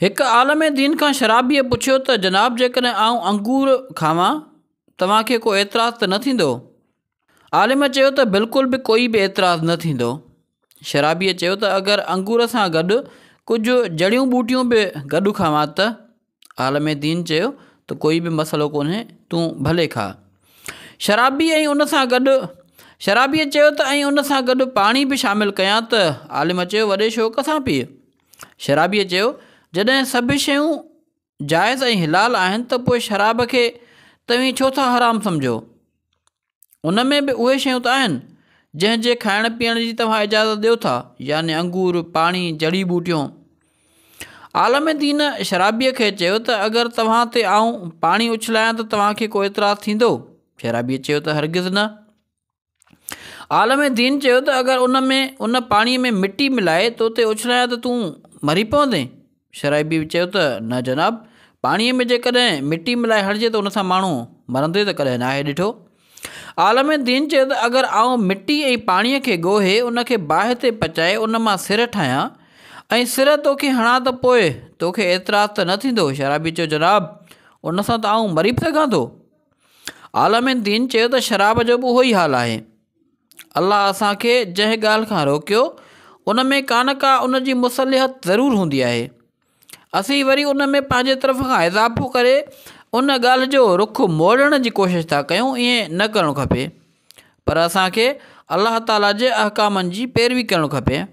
हिकु आलम दीन खां शराबीअ पुछियो त जनाब जेकॾहिं आउं अंगूर खावां तव्हांखे को एतिराज़ त न थींदो? आलिम चयो त बिल्कुलु बि कोई बि एतिराज़ न थींदो। शराबीअ चयो त अगरि अंगूर सां गॾु कुझु जड़ियूं ॿूटियूं बि गॾु खावां त? आलिम दीन चयो त कोई बि मसइलो कोन्हे, तूं भले खा। शराबीअ चयो त उन सां गॾु पाणी बि शामिलु कयां त? आलिम चयो वॾे शौक़ सां पीउ। शराबीअ चयो जॾहिं सभु शयूं जाइज़ ऐं हिलाल आहिनि त पोइ शराब खे तव्हीं छो था हराम सम्झो? उन में बि उहे शयूं त आहिनि जंहिंजे खाइण पीअण जी तव्हां इजाज़त ॾियो था, यानी अंगूर, पाणी, जड़ी बूटियूं। आलम दीन शराबीअ खे चयो त अगरि तव्हां ते आउं पाणी उछलायां त तव्हांखे को एतिराज़ थींदो? शराबीअ चयो त हरगिज़ न। आलम दीन चयो त अगरि उन पाणीअ में मिटी मिलाए तो ते उछलायां त तूं मरी पवंदे? शराबी चयो त न जनाब, पाणीअ में जेकॾहिं मिटी मिलाए हटिजे त उन सां माण्हू मरंदे त कॾहिं नाहे ॾिठो। आलम दीन चयो त अगरि आउं मिटी ऐं पाणीअ खे ॻोहे उन खे बाहि ते पचाए उन मां सिर ठाहियां ऐं सिर तोखे हणां त पोइ तोखे एतिराज़ त न थींदो? शराबी चयो जनाब, उन सां त आउं मरी बि सघां थो। आलम दीन चयो त शराब जो बि उहो ई हाल आहे। अलाह असांखे जंहिं ॻाल्हि खां रोकियो उन में का न का उन जी मुसलिहत ज़रूरु हूंदी आहे। असीं वरी उन में पंहिंजे तरफ़ खां इज़ाफ़ो करे उन ॻाल्हि जो रुख मोड़ण जी कोशिशि था कयूं। ईअं न करणु खपे, पर असांखे अलाह ताला जे अहकामनि जी पैरवी करणु खपे।